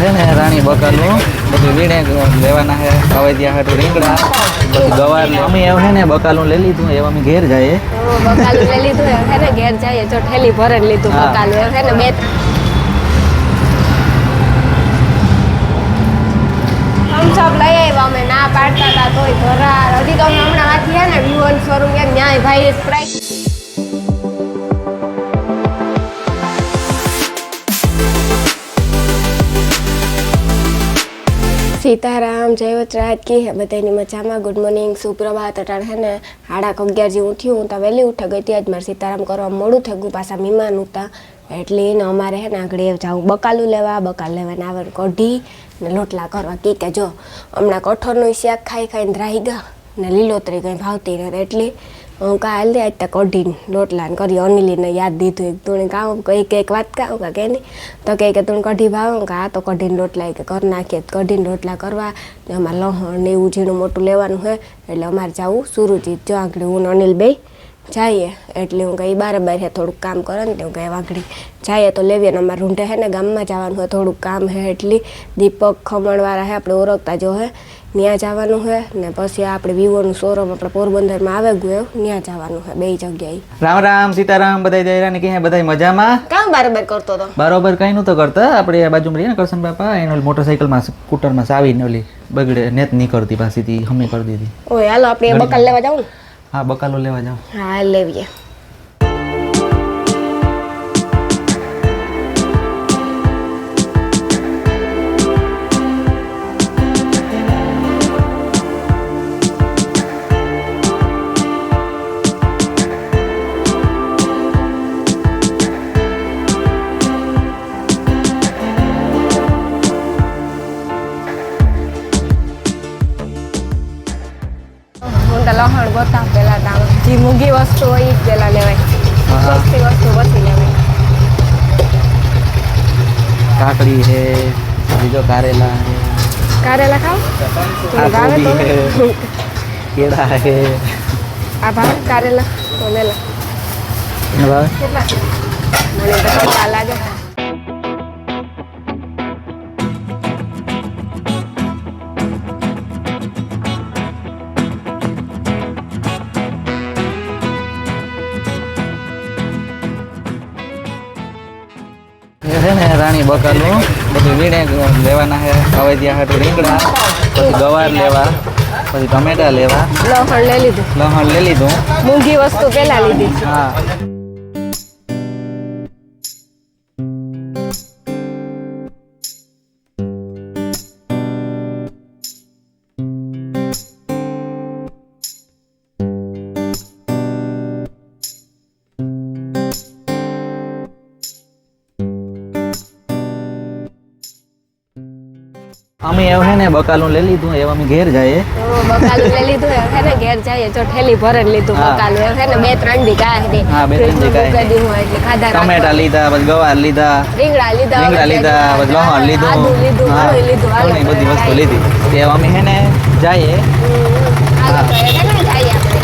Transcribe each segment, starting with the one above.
है ने राणी बकालू बधी वीणे लेवाना है अवैद्या हाटू રીંગણા પછી ગવાર લે અમે એવું है ने बकालू ले लीधું એવા અમે ઘેર जाए બકાલુ લઈ લીધું હે ને ઘેર જઈએ જો ઠેલી ભરે લીધું બકાલુ હે ને બે हम सब લઈ આવ્યા અમે ના પાડતા હતા તોય ઘરાર હજી તો અમે હમણાં વાથી હે ને વિવન શોરૂમ કે ન્યાય ભાઈ સ્પ્રાઇટ सीताराम जय वचराज की है बताइए मजा में गुड मॉर्निंग सुप्रभात अटाण है ने 11:30 जी उठी हूँ तो वहेली उठ गई थी। आज मारे सीताराम करवा मोड़ू थे गયું पासा मीमान होता एटले ने अमारे है ने आगळ जाऊँ बकालू लेवा आवे कढ़ी ने लोटला करवा के जो हमणा कठोरनुं शाक खाई खाई राही गया ने लीलोतरी कहीं भावती नहीं एटले हूँ काल आज तक कढ़ी लोटला करी अनिली ने याद दीधुं एक तूने कहूँ एक बात कहूँ का नहीं तो कहे तूने कढ़ी भाव का तो कढ़ी लोटला के कर नाखीए कढ़ी लोटला करवा अमारे लहण ने एवं झीणुं मोटुं लेवानुं है एटले अमारे जाऊँ सुरुचि जो आगळ हूँ अनिल बे जाइए एटले हूँ कहीं बार थोड़ुं काम करे ने हूँ कहीं आगळ जाइए तो लेवीए ने अमारे रूंढे है ने गाम में जवानुं है थोड़ुं काम है एटली दीपक खमणवाळा है अपने ओळखता जो है न्या जवानुं है ने पछी आपणे विवोनुं शोरूम आपणे पोरबंदर में आवे गयो न्या जवानुं है बेय जग्याए। राम राम सीताराम बधाई जयरा ने के बधाई मजामां काम बराबर करतो तो बराबर कई नु तो करता आपणे आ बाजू में रहीए ने करसन बापा एनो मोटरसाइकल में स्कूटर में सावी ने ओली बगड़े नेत नहीं करती पासी थी हमें कर दी थी। ओए हालो आपणे बकाल लेवा जाऊं हां बकालो लेवा जाओ हां लेवीए लहण बता पेला जी मूंगी वस्तु हो पेला लेवाय सस्ती वस्तु पछी लेवाय काकड़ी है बीजो कारेला खाओ तो भावे तो केड़ा है आ भाव कारेला तो ले लो भाव કેટલા મને તો ખોટા લાગે है ने राणी बकालू बधी वीणे लेवाना है अवैद्या हाटू રીંગણા પછી ગવાર लेवा પછી टमेटा लेवा लहण ले लीधुं मूंगी वस्तु पेला लीधी हां અમે એવું है ने बकालू ले लीधुं एवा અમે ઘેર जाए बकालू ले लीधुं है ने घेर जाइए जो ठेली भरे लीधुं बकालू है ने बे त्रण दी गाय दे हां बे त्रण दी गाय कदी हो એટલે ખાધા टमेटा लीधा પછી गवार लीधा રીંગણા લીધા પછી લહણ લીધું આદુ લીધું ઘણું લીધું હાલો ઘણી બધી વસ્તુ લીધી તે અમે है ने जाए હાલો તો એને જાઈએ આપણે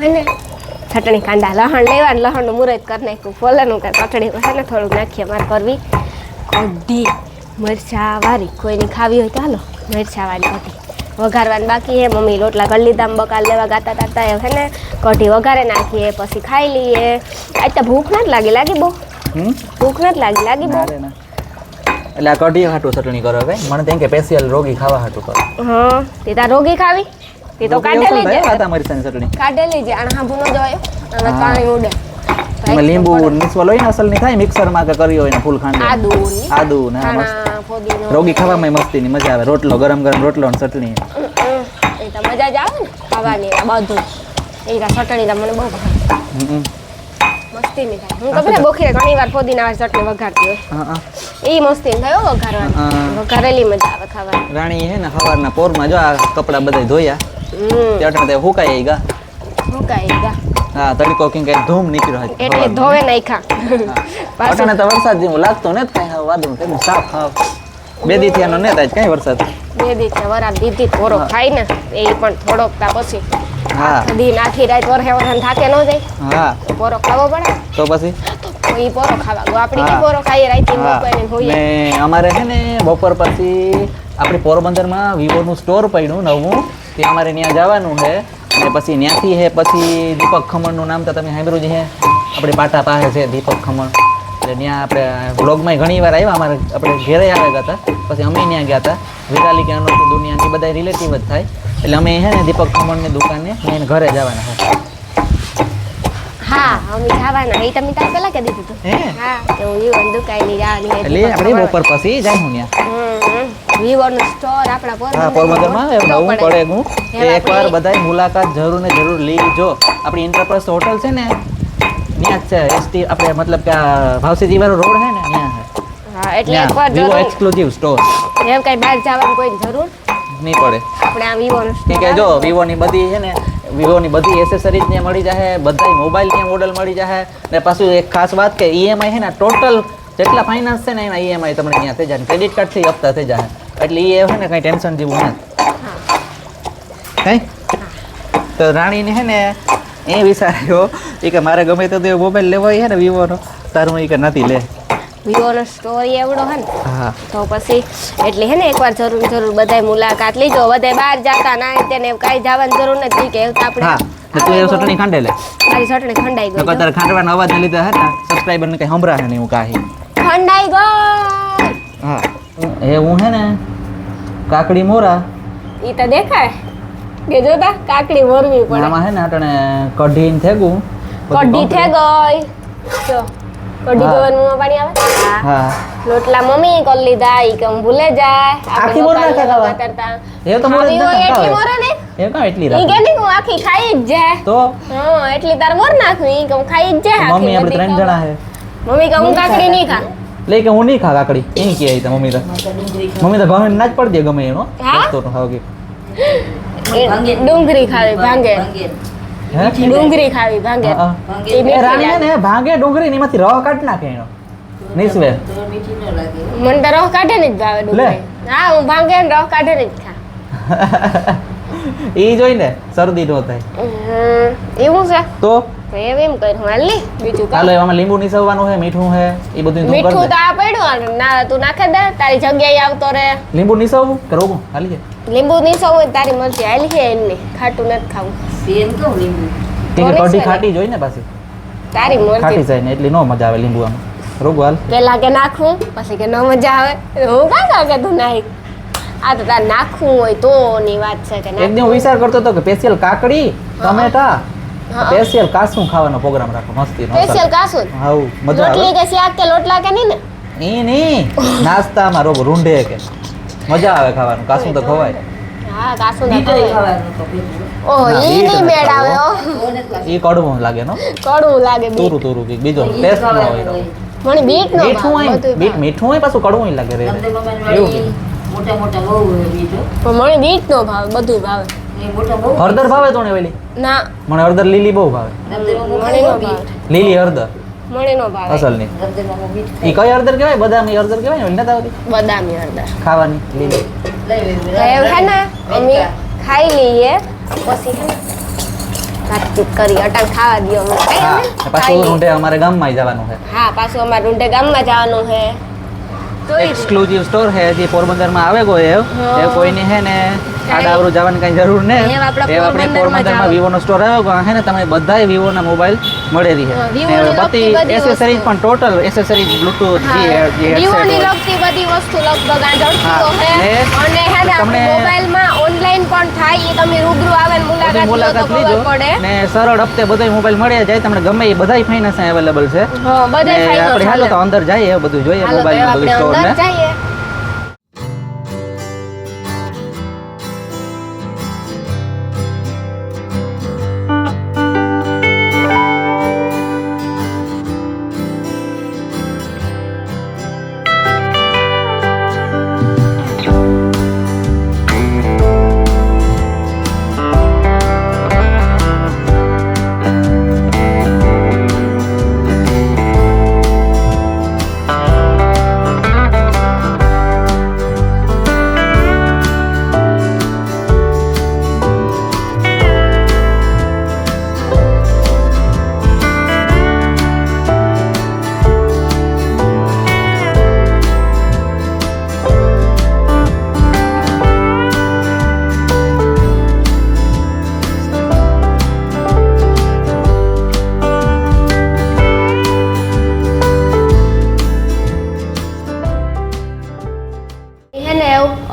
है ने चटणी कांदा लहण लेवा लहण मुरत कर नाख्યું ફોલાનું કે ચટણી है ने થોડું નાખીએ માર કરવી કઢી મરચા વાળી કોઈની ખાવી હોય તો હાલો મરચા વાળી કઢી વઘારવાની બાકી હે મમ્મી રોટલા કરી લીધા બકાલ લેવા ગાતા તાતા है ने કઢી વઘારે નાખીએ પછી ખાઈ લઈએ આજ તો ભૂખ નથી લાગી બહુ ભૂખ નથી લાગી બહુ એટલે આ કઢી હાટુ ચટણી કરો હવે મને તેમ કે સ્પેશિયલ રોગી ખાવા હાટુ કરો હા તે તા રોગી ખાવી તે તો કાઢે લીજે આતા મરચાની ચટણી કાઢે લીજે આણ હાંભુ ન જવાય અને પાણી ઉડે એમાં લીંબુ નીસવા લોય ને અસલ ની થાય મિક્સર માં કે કરી હોય ને ફૂલ ખાંડ આદુ ને મસ્ત રોગી ખાવામાં મસ્તી ની મજા આવે રોટલો ગરમ રોટલો અને ચટણી એ તો મજા જ આવે ને ખાવાની બધું એ ચટણી તો મને બહુ ભાવે હમ. મસ્તી ની થાય હું ખબર બોખીને ઘણી વાર ફોદીના વાળી ચટણી વઘારતી હોય હા એ મસ્તી થયો વઘારવાની વઘારેલી મજા આવે ખાવાની રાણી હે ને સવારના પોરમાં જો આ કપડા બધા ધોયા ત્યાં તે હુકાઈ ગા મુકાઈ ગા હા તડકો કિંગ કઈ ધૂમ નીકળ્યો છે એટલે ધોવે નાખ્યા પાટણે તો વરસાદ જેવું લાગતો ને કઈ વાદળું કેમ સાફ હાવ બે દી થયાનો ને તાજ કઈ વરસાદ બે દિવસે વરાપ દીધી થોડો ખાઈ ને એ પણ થોડોક તા પછી હા દી નાખી રાત વરહે વરહે થાકે ન જાય હા પોરો ખાવો પડે તો પછી તો ઈ પોરો ખાવા ગો આપણી કે પોરો ખાઈએ રાતે મૂકવાને હોઈએ ને અમારે છે ને બપોર પછી આપણે પોરબંદરમાં વિવોનું સ્ટોર પડ્યું નવું તે અમારે ત્યાં જવાનું છે અને પછી ત્યાંથી હે પછી દીપક ખમણનું નામ તો તમે સાંભળ્યું જ હે આપણે પાટા પાસે છે દીપક ખમણ એટલે ત્યાં આપણે બ્લોગમાં ઘણી વાર આવ્યા અમારે આપણે ઘેરે આવ્યા હતા પછી અમે ત્યાં ગયા હતા વિરાલી કે અનોખી દુનિયાની બધા રિલેટિવ જ થાય એટલે અમે હે ને દીપક ખમણની દુકાને એને ઘરે જવાના હતા હા અમે જવાના એ તમે તાર પેલા કે દીધું હતું હે હા કે હું વિવો દુકાનની જવાની એટલે આપણે બપોર પછી જાઉં ત્યાં વિવો નું સ્ટોર આપણા હા પોરબંદરમાં નવું પડે હું એકવાર બધાય મુલાકાત જરૂર ને જરૂર લીજો આપણી ઇન્ટરપ્રાઇઝ હોટલ છે ને ત્યાં જ છે એસટી આપણે મતલબ કે ભાવસીજી વાળો રોડ છે ને ત્યાં હા એટલે એકવાર વિવો જરૂર એક્સક્લુઝિવ સ્ટોર એમ કઈ બહાર જવાની કોઈ જરૂર નહીં પડે આપણે આ વિવો નું કે જો વિવોની બધી છે ને વિવોની બધી એસેસરીઝ ત્યાં મળી જશે બધાય મોબાઈલ ત્યાં મોડલ મળી જશે ને પાછું એક ખાસ વાત કે ઈએમઆઈ છે ને ટોટલ જેટલા ફાઇનાન્સ છે ને એના ઈએમઆઈ તમને ત્યાં થઈ જાય ક્રેડિટ કાર્ડથી હપ્તા થઈ જાય એટલે એ છે ને કંઈ ટેન્શન જેવું નથી કઈ તો રાણીને છે ને એ વિચાર્યો એ કે મારે ગમે તો મોબાઈલ લેવો છે ને વિવોનો તારું એ કે નથી લે વિવો નો સ્ટોર એવડો હે ને હા તો પછી એટલે હે ને એકવાર જરૂર બધાય મુલાકાત લીજો બધાય બહાર જાતા ના તેને કાંઈ જવાની જરૂર નથી કે આપણે હા ને તું એ ચટણી ખાંડે લે મારી ચટણી ખંડાઈ ગઈ નકર તારે ખાંડવાનો અવાજ લીધે હે ને સબસ્ક્રાઇબરને કંઈ સંભળાશે નહીં હું કાહી ખંડાઈ ગઈ હા એ હું હે ને કાકડી મોરા ઈ તો દેખાય કે જોતા કાકડી મોરવી પડે આમાં હે ને અટણે કઢીને થેગું કઢી થે ગઈ જો કઢી હા. ગવાનું પાણી આવે હા લોટલા મમ્મી કરી લીધા ઈ કે હું ભૂલે જાય આખી મોર નાખે ખાવા? કરતા એ તો મોર જ આવી હોય નાખતા એટલી હોય. મોરે ને એ કાં એટલી ઈ રાખે કે હું આખી ખાઈ જ જાય તો હા એટલી તાર મોર નાખવી ઈ કે હું ખાઈ જ જાય મમ્મી આખી આપણે બધી 3 જણા હે મમ્મી કે હું કાકડી નહીં ખા લે કે હું નહીં ખા કાકડી એ કહે તો મમ્મી તો ગમે ના જ પડી દે ગમે એનો હા? તો ખાવ કે એ ડુંગળી ખાવી ભાંગે હે ડુંગળી ખાવી ભાંગે હા, હા. એ એ મીઠી રાણી હે લાગે. ને ભાંગે ડુંગળી ને એમાંથી રહ કાઢ નાખે એનો નિસ્વે મને તો રસ કાઢે ને જ ભાવે ડુંગળી હા હું ભાંગે ને રસ કાઢે ને જ ખા ઈ જોઈને શરદી નો થાય એવું છે તો તો એમ કર હું હાલ લી બીજું કાંઈ. હાલો એમાં લીંબુ નીસવવાનું છે મીઠું છે એ બધું તું કર મીઠું દે તો આ પડ્યું ના તું નાખે દે તારી જગ્યાએ આવતો રે લીંબુ નીસવવું કે રોગું હાલી જાય લીંબુ નહીં સૌ તારી મરજી હાલી છે એમની ખાટું નથી ખાવું કે કોની કઢી છે? ખાટી જોઈ ને પાછી તારી ખાટી મરજી જાય ને એટલી નો મજા આવે લીંબુ આમાં રોગું હાલ પેલા કે નાખવું પછી કે ન મજા આવે હું કાકા કે તું નાખ આ તો તાર નાખવું હોય તો ની વાત છે કે એક દી હું નાખવું. વિચાર કરતો હતો કે સ્પેશિયલ કાકડી ટમેટા હા. સ્પેશિયલ કાસું ખાવાનો પ્રોગ્રામ રાખો મસ્તી નો સ્પેશિયલ કાસું હાઉ મજા આવે રોટલી કે શાક કે લોટલા કે નહીં ને ઈ નહીં નાસ્તામાં રોગ રૂંઢે કે મજા આવે ખાવાનું કાસું તો ખવાય હા કાસું ના ખાવાય. ઓહો ના, ઈ બીટ નહીં નથી મેળ આવે હો ઈ કડવું લાગે નો કડવું લાગે બીટ તુરું તુરું કંઈક બીજો ટેસ્ટ નો હોય એનો. મને બીટ નો મીઠું હોય બધું બીટ મીઠું હોય પાછું કડવું ય લાગે રે એવું કે પણ મને બીટ નો ભાવે બધું ભાવે હળદર ભાવે તો ને ઓલી ના મને હળદર લીલી બહુ ભાવે મને નો ભાવે લીલી હળદર મને નો ભાવે અસલની ઈ કઈ હળદર કહેવાય બદામી હળદર કહેવાય ને ઓલી નથી આવતી બદામી હળદર ખાવાની લીલી તો એવું હે ને અમે ખાઈ લઈએ પછી હે ને વાતચીત કરી અટાણ ખાવા દો અમે ખાઈ હા અમે? ને ખાઈ પાછું લઈએ. રૂંઢે અમારે ગામમાં જવાનું છે હા પાછું અમારે રૂંઢે ગામમાં જવાનું છે જોઈ લીધું. એક્સક્લુઝિવ સ્ટોર છે જે પોરબંદરમાં આવે કોઈ એ હા. કોઈને હે ને આડાવરું જવાની કઈ જરૂર ને એ આપણા એ આપણે પોરબંદરમાં પોરબંદરમાં જાવ. વિવોનો સ્ટોર આવ્યો કે હે ને તમને બધાય વિવોના મોબાઈલ મળે રહી હા, છે વિવોની ને લગતી બધી બધી એસેસરીઝ વસ્તુ. પણ ટોટલ એસેસરીઝ બ્લૂટૂથ હા, જે વિવોની હેડસેટ લગતી બધી વસ્તુ લગભગ આ જડતીઓ હા, છે ને અને હે ને આપણે તમને- મોબાઈલમાં ઓનલાઈન પણ થાય એ તમે રૂબરૂ આવે ને બધી મુલાકાત લો તો મુલાકાત ખબર લીજો પડે ને સરળ હપ્તે બધાય મોબાઈલ મળી જાય તમને ગમે એ બધાય ફાઇનાન્સ અવેલેબલ છે હા બધે ને ફાયદો આપણે હાલો તો અંદર જઈએ બધું જોઈએ હાલો તો મોબાઈલ આપણે બધું સ્ટોર અંદર ને જઈએ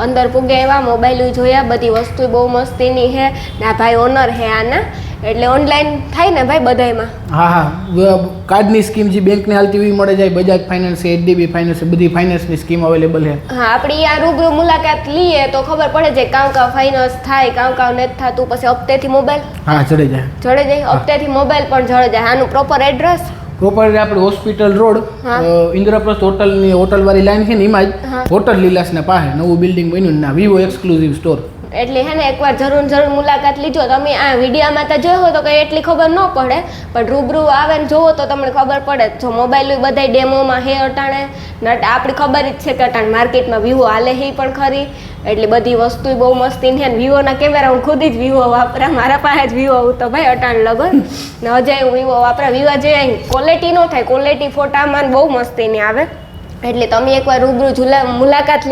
અંદર પૂગે એવા મોબાઈલ જોયા, બધી વસ્તુ બહુ મસ્તીની છે ને આ ભાઈ ઓનર હે આના, એટલે ઓનલાઈન થાય ને ભાઈ બધાયમાં. હા કાર્ડની સ્કીમ જે બેંકને હાલતી એવી મળે જાય, બજાજ ફાઇનાન્સ છે, HDB ફાઇનાન્સ છે, બધી ફાઇનાન્સની સ્કીમ અવેલેબલ છે. હા આપણી આ રૂબરૂ મુલાકાત લઈએ તો ખબર પડે છે કાં ફાઇનાન્સ થાય કાં નથી થતું. પછી હપ્તેથી મોબાઈલ ચડે જાય હપ્તેથી મોબાઈલ પણ ચડે જાય. આનું પ્રોપર એડ્રેસ પ્રોપર આપણે હોસ્પિટલ રોડ ઇન્દ્રપ્રસ્થ હોટલ વાળી લાઈન છે ને એમાં જ હોટલ લીલાસના પાસે નવું બિલ્ડિંગ બન્યું ના વિવો એક્સક્લુઝિવ સ્ટોર. એટલે હે ને એકવાર જરૂર મુલાકાત લીજો. તમે આ વિડીયોમાં તો જોયો તો કંઈ એટલી ખબર ન પડે, પણ રૂબરૂ આવે ને જોવો તો તમને ખબર પડે. જો મોબાઈલ બધા ડેમોમાં હે અટાણે આપણી ખબર જ છે કે અટાણે માર્કેટમાં વિવો હાલે હે પણ ખરી, એટલે બધી વસ્તુ બહુ મસ્તી છે. વિવોના કેમેરા હું ખુદ જ વિવો વાપરા, મારા પાસે જ વિવો હું તો ભાઈ અટાણ લગન ને હજે હું વિવો વાપરા. વિવો જે ક્વોલિટી ન થાય, ક્વોલિટી ફોટામાં બહુ મસ્તીની આવે. એટલે તમે એકવાર રૂબરૂ મુલાકાત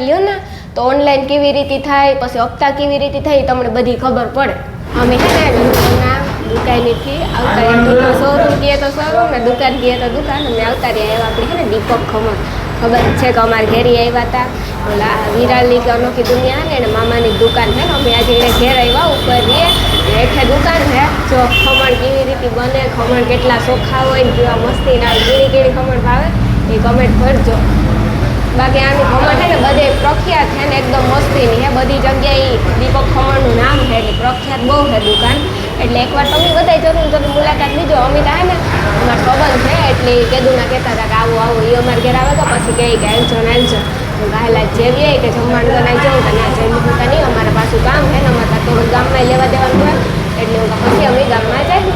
લ્યો ને તો ઓનલાઈન કેવી રીતે થાય, પછી હપ્તા કેવી રીતે થાય તમને બધી ખબર પડે. અમે છે ને દુકાનેથી આવતા શોરૂમ કહીએ તો શોરૂમ ને દુકાન કહીએ તો દુકાન. અમે આવતા રહ્યા એવા આપણી છે ને દીપક ખમણ, ખબર છે કે અમારે ઘેરી આવ્યા હતા ઓલા વિરાલની કે અનોખી દુનિયા ને એને મામાની દુકાન છે ને અમે આજે એને ઘેર આવ્યા ઉપર રહીએ હેઠે દુકાન છે. જો ખમણ કેવી રીતે બને, ખમણ કેટલા ચોખ્ખા હોય ને કેવા મસ્તી ના કેળી ખમણ ભાવે એ કમેન્ટ કરજો. બાકી આનું ખમણ છે ને બધે પ્રખ્યાત છે ને એકદમ મસ્તીની છે, બધી જગ્યાએ દીપક ખમણનું નામ છે એટલે પ્રખ્યાત બહુ છે દુકાન. એટલે એકવાર તમે બધા જરૂર મુલાકાત લીજો. અમે તો ને અમારો સંબંધ છે એટલે કેદુના કહેતા હતા કે આવું એ અમારે ઘેર આવે તો પછી કહે કે આવજો ને આવજો. હું ગાહેલા જેવી કે જમવાનું બનાવી જાઉં તો ના જઈ મૂકતા નહીં, અમારે પાછું કામ છે ને અમારે થોડુંક ગામમાં લેવા દેવાનું હોય એટલે હું પછી અમે ગામમાં જઈએ.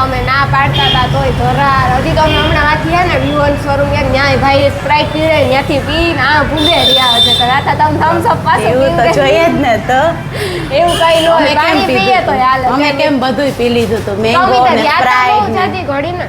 અમે ના પાડતા હતા તોય ધરાર. હજી તો અમે હમણાં વાંચી ને વિવોન શોરૂમ ન્યાય ભાઈ સ્પ્રાઇટ પીવે ત્યાંથી પીને આ ભૂગે રહ્યા છે રાતા તમે થમ્સઅપ પાસે એવું તો જોઈએ જ ને. તો એવું કઈ ન હોય, પાણી પીએ તો હાલે. અમે કેમ બધુંય પી લીધું હતું, મેંગો ને સ્પ્રાઇટ ને ઘડી ને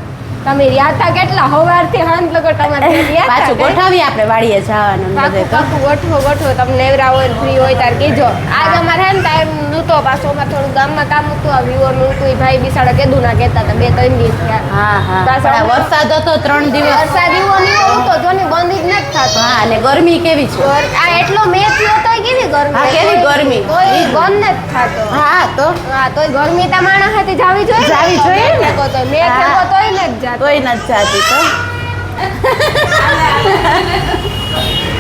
તમે રિયાતા કેટલા હવારથી હાંજ લગો તમારે પાછું ગોઠવીએ આપણે વાડીએ જવાનું બધે. તો ગોઠવો તમને એવરા હોય ફ્રી હોય તાર કીજો. આજ અમારે હે ને ટાઈમ નહોતો, પાછું અમારે થોડું ગામમાં કામ હતું, આ વિવોનું હતું. એ ભાઈ બિસાડા કેદું ના કહેતા હતા 2-3 દિવસ થયા. હા વરસાદ હતો 3 દિવસ. વરસાદ એવો નહીં હતો જો ને બંધ જ નથી થતો. હા અને ગરમી કેવી છે આ એટલો મેચ થયો તો કેવી ગરમી. હા કેવી ગરમી, તોય બંધ જ થતો. હા તોય ગરમી તા માણસ હતી જાવી જોઈએ ને તો મેચ થયો તોય ન જ તોય નથી જાતી. તો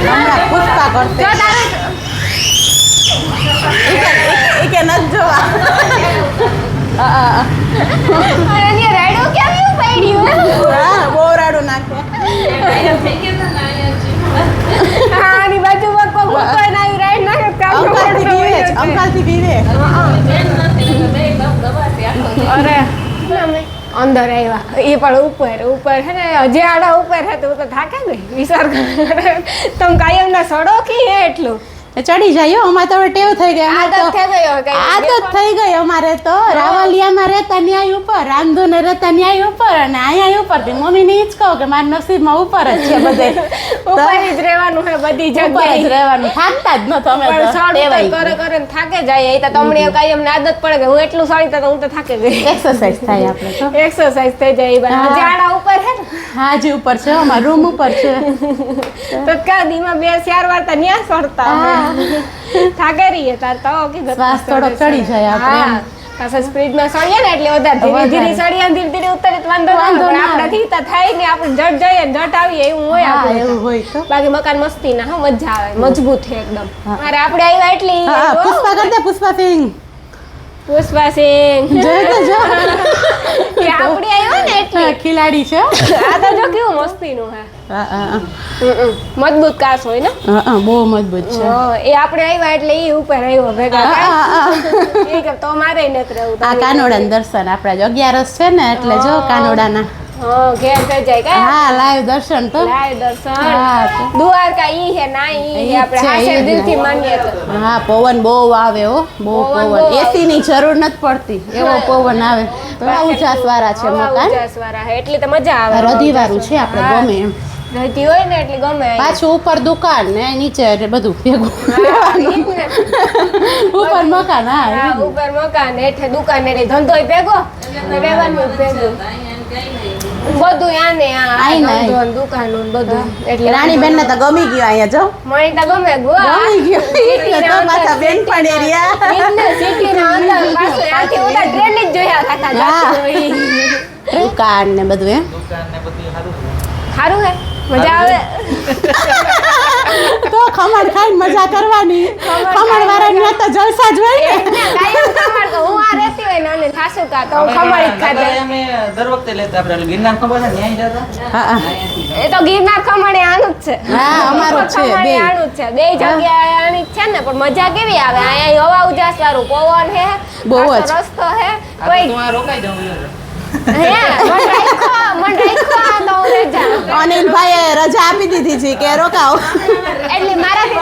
હમણાં પૂછતા કરતે એ કે નથી જોવા. અને રાડો કેવું પડ્યું. હા બહુ રાડું નાખે. હા ની બાજુમાં કોઈ ના રાઈડ નાખે કામ અંકલથી પીવે. અરે અંદર આવ્યા એ પણ ઉપર હે ને હજી આડા ઉપર હે તો થાકે ગઈ વિચાર તમે કાયમના સડો કી હે એટલું ચડી જાય અમારે તો ટેવ થઈ ગઈ. આદત થઈ ગઈ અમારે તો. રાવલિયામાં રહેતા ન્યાય ઉપર, રામધૂને રહેતા ન્યાય ઉપર અને અહીંયા ઉપર. મમ્મી ને જ કહો કે મારા નસીબમાં ઉપર જ છે બધે. ઉપર જ રહેવાનું હે બધી જગ્યાએ જ રહેવાનું. થાકતા જ ન તમે કરે થાકે જાય. એ તો તમને કાયમ આદત પડે કે હું એટલું સડી તો હું તો થાકે ગઈ. એક્સરસાઇઝ થાય આપણે તો. એક્સરસાઇઝ થઈ જાય. હજી આડા ઉપર હે ને હાજી ઉપર છે, અમારા રૂમ ઉપર છે. તો કા દીમાં 2-4 વાર તો ન્યા સડતા થાકે રહીએ તાર તો કીધું શ્વાસ થોડો ચડી જાય આપણે. પાછા સ્પીડમાં સળીએ ને એટલે વધારે ધીરે ધીરે સળીએ ધીરે ધીરે ઉતરે તો વાંધો ના આવે. આપણાથી તો થાય ને આપણે જટ જઈએ ને જટ આવીએ એવું હોય હા, આપણે એવું હોય તો. બાકી મકાન મસ્તી ના મજા આવે મજબૂત છે એકદમ. મારે આપણે આવ્યા એટલી હા, પુષ્પા કરતે પુષ્પા સિંહ પુષ્પા સિંહ જોઈ તો જો કે આપણે આવ્યા ને એટલે હા, ખિલાડી છે આ તો જો કેવું મસ્તીનું હે. હા, હા, મજબૂત કાચ હોય ને હા, હા, બહુ મજબૂત છે એ આપણે આવ્યા એટલે એ ઉપર આવ્યો ભેગા એ કે તો મારે નથી રહેવું. આ કાનોડાના દર્શન આપણા જો 11 છે ને એટલે જો કાનોડાના ઘેર થઈ જાય કે હા લાઈવ દર્શન તો લાય દર્શન હા, તો. દ્વારકા ઈ હે ના ઈ ઈ હે આપણે છે, હાશે ઈ જ દિલથી ને. માનીએ તો. હા પવન બહુ આવે હો બહુ પવન બહુ પવન આવે. એસી ની જરૂર નથી પડતી એવો પવન આવે તો ઊંચાસ વાળા છે હવા મકાન ઉજાસવાળા હે એટલે તો મજા આવે. રધીવાળું છે આપણે હા. ગમે એમ રહેતી હોય ને એટલે ગમે અહીં. પાછું ઉપર દુકાન ને નીચે એટલે બધું ભેગું હા, ઈ જ ને. ઉપર મકાન હા હા, ઈ જ. ઉપર મકાન હેઠે દુકાન એટલે ધંધોય ભેગો ને રહેવાનું ભેગું બધું આને આઈ ને આઈ. ધંધો ને દુકાનું ને બધું એટલે રાણીબેન ને તો ગમી ગયું અહીંયા જો મને તો ગમે ગો ગમી ગયું એટલે તો પાછા બેનપણી રહ્યા સિટીના અંદર પાછું આખી ઓલા ટ્રેન જ જોયા કાકા હા. દુકાન ને બધું એમ સારું હે મજા આવે તો ખમણ ખાઈને મજા કરવાની ખમણ વાળાની તો જલસા જ હોય ને કાયમ ખમણ તો હું આ રહેતી હોય નાની સાસુ કા તો હું ખમણ જ ખાતે. અમે દર વખતે લેતા આપણે ગિરનાર ખબર છે ન્યાય જતા હા, હા. એ તો ગિરનાર ખમણ એ આનું જ છે. હા, અમારું જ છે, ખમણ એ બે. આનું જ છે બે જગ્યાએ આની જ છે ને પણ મજા કેવી આવે અહીંયા હવા ઉજાસ વાળું પવન હે બહુ જ. પાછો રસ્તો હે કોઈ તું આ રોકાઈ જાઉં હે મન રાખ્યો તો હું રહી જાઉં. અનિલભાઈએ રજા આપી દીધી છે કે રોકાઓ એટલે મારાથી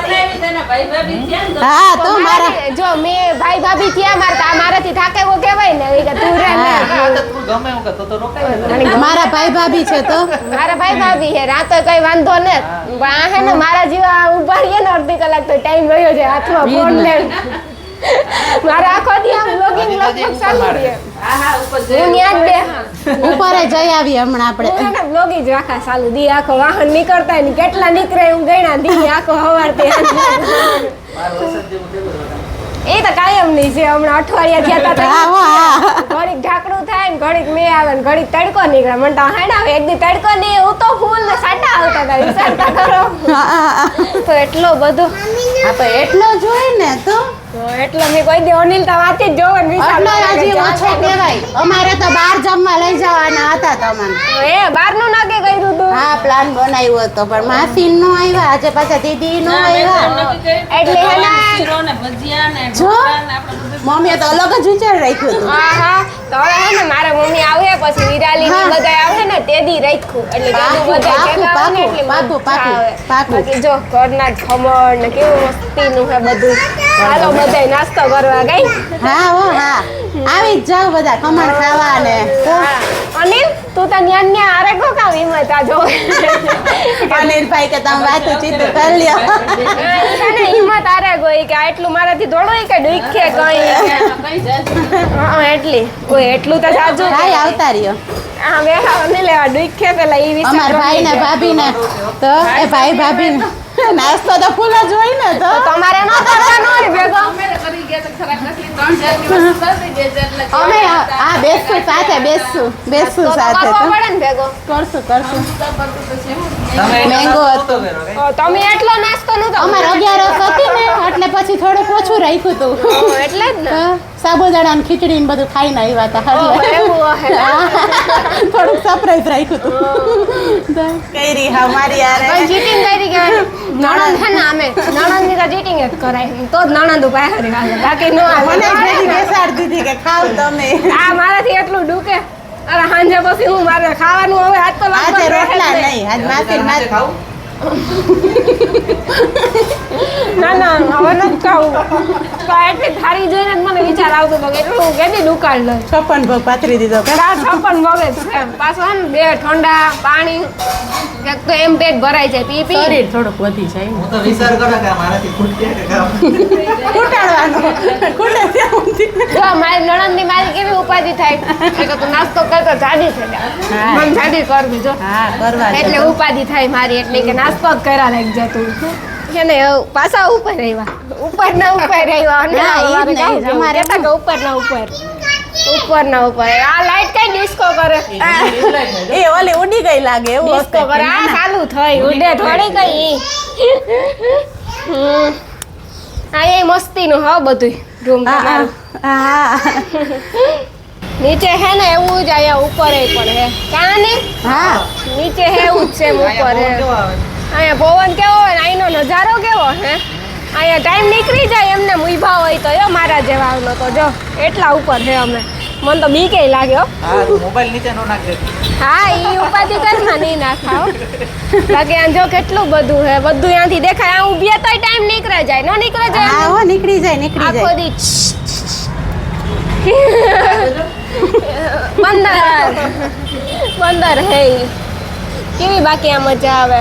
હા તો મારા મારાથી- જો મેં ભાઈ ભાભી થયા મારાથી થાકે એવો કહેવાય ને એ કે તું રહે ને. તું ગમે એવું કરતો તો રોકાઈ મારા ભાઈ ભાભી છે તો મારા ભાઈ ભાભી હે રાતો કઈ વાંધો ને પણ આ હે ને મારા જેવા ઉભા રહીએ ને અડધી કલાક તો ટાઈમ રહ્યો છે હાથમાં ફોન લઈને મારા આખો દી આમ બ્લોગિંગ ચાલુ રહે હું ન્યા જ બે ઉપર જઈ આવી હમણાં આપણે હું એને બ્લોગિંગ જ રાખા ચાલુ દી આખો વાહન નીકળતા હોય ને કેટલા નીકળે હું ગણ્યા દી આખો હવારથી એ તો કાયમ નહીં છે હમણાં અઠવાડિયા થયા તા હા, હો, હા. ઘડીક ઢાંકણું થાય ને ઘડીક મેં આવે ને ઘડીક તડકો નીકળે મને તો હેડ આવે એક દી તડકો નહીં હું તો ફૂલ ને સાટા આવતા હતા વિચારતા કરો હા, હા, હા. તો એટલો બધો હા તો એટલો જોઈ ને તો તો એટલો મેં કોઈ દી અનિલ તો વાતે જ જોવે ને એટલો હજી ઓછો કહેવાય અમારે તો બહાર જમવા લઈ જવાના હતા તમને એ બહારનું નક્કી કર્યું તું હા પ્લાન બનાવ્યો હતો પણ માસી નો આવ્યા આજે પાછા દીદી નો આવ્યા એટલે હે ને જો મમ્મીએ તો અલગ જ વિચાર રાખ્યું હતું હા હા તો હવે હે ને મારા મમ્મી આવે પછી વિરાલી ની હા. બધા આવે ને તે દી રાખ્યું એટલે પાકું, તેનું બધા પાકું, ભેગા આવે ને એટલે પાકું, મજા આવે. પાકું. બાકી જો ઘરના જ ખમણ ને કેવું મસ્તીનું છે બધું હાલો બધાય નાસ્તો કરવા ગઈ હા હો હા આવી જ જાવ બધા ખમણ ખાવા ને તો અનિલ તું તો ન્યા ન્યા આરે ગો કામ હિંમત આ જો અનિલભાઈ કે તમે વાતું ચીતું કરી લ્યો ને હિંમત આરે ગઈ કે આટલું મારાથી દોડોય કે ડુઈખે કઈ હા એટલી કોઈ એટલું તો સાજુ ભાઈ આવતા રહ્યો હા બેહા ને લેવા ડુઈખે પેલા ઈ વિશે અમાર ભાઈ ને ભાભી ને તો એ ભાઈ ભાભી ને નાસ્તો તો ફૂલ જ હોય ને તો તમારે ન કરવાનો હોય ભેગો અમે હા બેસશું સાથે બેસશું તો સાથે કરવો તો પડે ને ભેગો કરશું મેંગો હતો તમે એટલો નાસ્તો નતો અમાર 11 હતી ને એટલે પછી થોડુંક ઓછું રાખ્યું હતું એટલે જ ને સાબુદાણા ને ખીચડી ને બધું ખાઈને આવ્યા હતા ઓહો, એટલે એવું હે થોડુંક સરપ્રાઈઝ રાખ્યું હતું કઈ રી હા મારી યાર કોઈ ચીટિંગ કરી કે નણંદ હે ને અમે નણંદ ની તો ચીટિંગ જ કરાય તો જ નણંદ ઉપર હારે બાકી નો મને જ હાલે. ભેગી બેસાડી દીધી કે ખાવ તમે આ મારાથી એટલું ડૂકે અરે સાંજે પછી હું મારે ખાવાનું હવે આજ તો આજે લગભગ રહે જ રોટલા નહીં. નહીં આજ માસી માસી ખાવું ના ના હવે નથી ખાવું તો એટલી થારી જોઈને જ મને વિચાર આવતો હતો કે એટલું કેદી દુકાળ લે 56 ભોગ પાથરી દીધો કે આ 56 મગે છે પાછું હે ને બે ઠંડા પાણી એક તો એમ પેટ ભરાય જાય પી પી શરીર થોડુંક વધી જાય હું તો વિચાર કરું કે મારાથી ખૂટકે કે કામ ખૂટાડવાનો ખૂટે ત્યાં સુધી જો મારી નણંદની મારી કેવી ઉપાધિ થાય કે તું નાસ્તો કરતો જાડી થઈ જાય હા. મને જાડી કરવી જો હા કરવા દે એટલે ઉપાધિ થાય મારી એટલે કે નાસ્તો જ કર્યા લાગી જતું છે ને પાછા ઉપર રહ્યા ઉપર ના ઉપર રહ્યા અને ના, ઈ જ અમારે નહીં, કેવું અમારે કહેતા કે ઉપર ના ઉપર ઉપરના ઉપર આ લાઈટ કઈ ડિસ્કો કરે એ ઓલી ઉડી ગઈ લાગે એવું ડિસ્કો કરે આ ચાલુ થઈ ઉડે થોડી કઈ આ એ મસ્તીનું હા બધું રૂમ તમારું હા નીચે હે ને એવું જ અહીંયા ઉપર પણ હે કાં ને હા નીચે હે એવું જ છે ઉપર હે અહીંયા પવન કેવો હોય ને અહીંનો નજારો કેવો હે અહીંયા ટાઈમ નીકળી જાય એમને ઊભા હોય તો યો મારા જેવા આવનો તો જો એટલા ઉપર છે અમે મને તો બીકે લાગ્યો હા તું મોબાઈલ નીચે નો નાખજે હા ઈ ઉપાધિ કરમાં નહીં નાખાવ બાકી આ જો કેટલું બધું હે બધું અહીંયાથી દેખાય આ ઊભી તોય ટાઈમ નીકળે જાય નો નીકળે જાય હા હો નીકળી જાય આખો દી બંદર હે ઈ. કેવી બાકી આ મજા આવે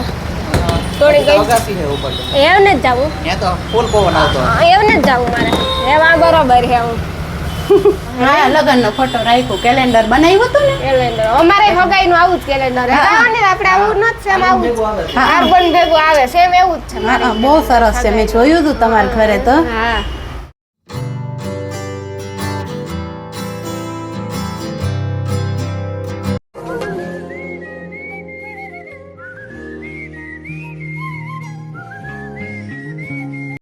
થોડી ગઈ અગાસી છે ઉપર તો. એમને જ જાવું ત્યાં તો ફૂલ પવન આવતો એમને જ જાવું મારે એવા બરોબર હે હું હા લગનનો ફોટો રાખ્યો કેલેન્ડર બનાવ્યું હતું ને કેલેન્ડર અમારે હગાઈનું આવું જ કેલેન્ડર હે આપણે આવું ન જ સેમ આવું કાર્બન ભેગું આવે સેમ એવું જ છે હા બહુ સરસ છે મેં જોયું હતું તમારા ઘરે તો હા